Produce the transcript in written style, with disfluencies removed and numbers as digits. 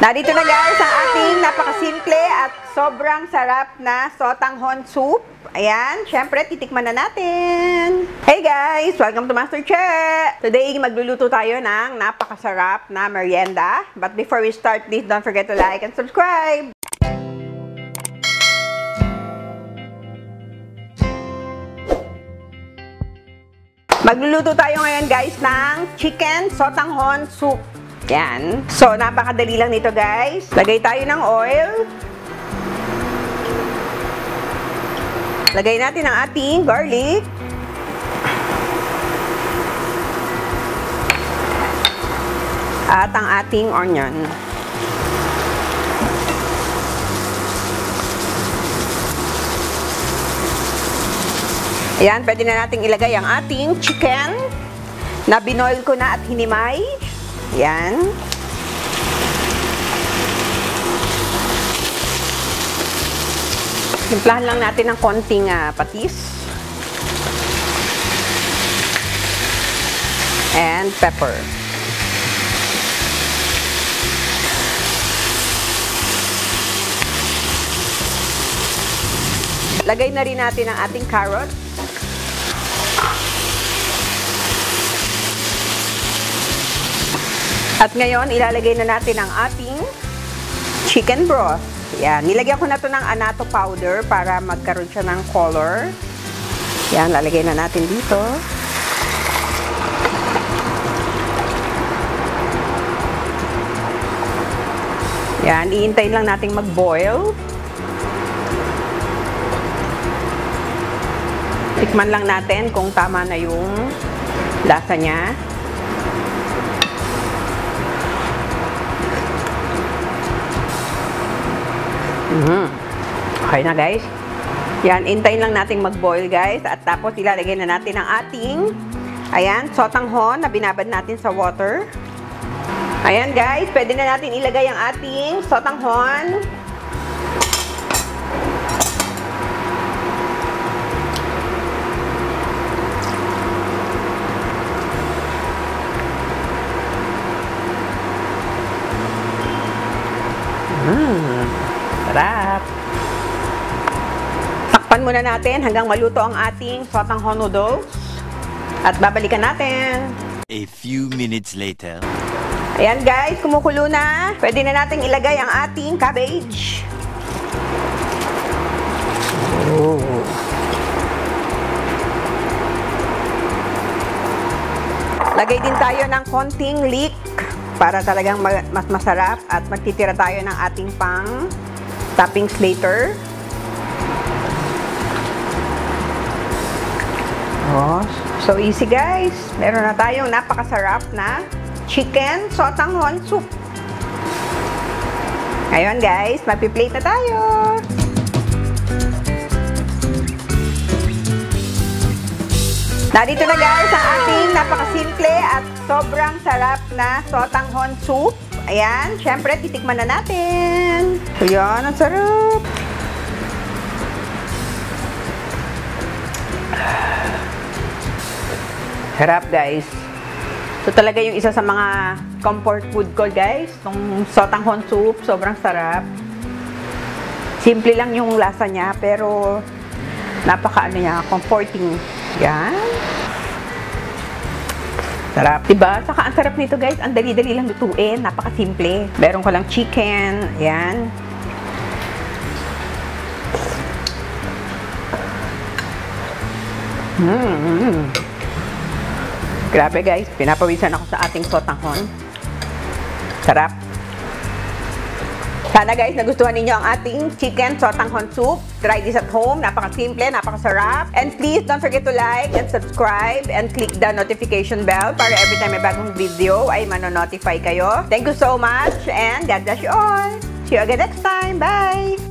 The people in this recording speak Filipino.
Narito na guys ang ating napakasimple at sobrang sarap na sotanghon soup. Ayan, syempre titikman na natin. Hey guys! Welcome to Master Che! Today, magluluto tayo ng napakasarap na merienda. But before we start, please don't forget to like and subscribe! Magluluto tayo ngayon guys ng chicken sotanghon soup. Yan. So, napakadali lang nito guys. Lagay tayo ng oil. Lagay natin ang ating garlic. At ang ating onion. Ayan, pwede na nating ilagay ang ating chicken na binoil ko na at hinimay. Ayan. Timplahan lang natin ng konting patis. And pepper. Lagay na rin natin ang ating carrots. At ngayon, ilalagay na natin ang ating chicken broth. Yan. Nilagyan ko na to ng annatto powder para magkaroon siya ng color. Yan. Lalagay na natin dito. Yan. Iintayin lang natin mag-boil. Tikman lang natin kung tama na yung lasa niya. Okay na guys. Yan, intayin lang nating mag-boil guys. At tapos ilalagay na natin ang ating sotanghon na binabad natin sa water. Ayan guys, pwede na natin ilagay ang ating sotanghon. Sarap. Takpan muna natin hanggang maluto ang ating sotanghon noodles. At babalikan natin. A few minutes later. Ayan guys, kumukulo na. Pwede na natin ilagay ang ating cabbage. Oh. Lagay din tayo ng konting leek para talagang mas masarap at magtitira tayo ng ating pang toppings later. Oh, so easy guys. Meron na tayong napakasarap na chicken sotanghon soup. Ngayon guys, mapi-plate na tayo. Narito na guys ang ating napakasimple at sobrang sarap na sotanghon soup. Ayan, syempre titikman na natin. Ayan, ang sarap. Sarap guys. Ito talaga yung isa sa mga comfort food ko guys. Itong sotanghon soup, sobrang sarap. Simple lang yung lasa niya, pero comforting. Yan. Sarap. Diba? Saka ang sarap nito guys. Ang dali-dali lang lutuin. Napakasimple. Meron ko lang chicken. Ayan. Grabe guys. Pinapawisan ako sa ating sotanghon. Sarap. Sana guys, nagustuhan ninyo ang ating chicken sotanghon soup. Try this at home. Napakasimple, napakasarap. And please don't forget to like and subscribe and click the notification bell para every time may bagong video ay mano-notify kayo. Thank you so much and God bless you all. See you again next time. Bye!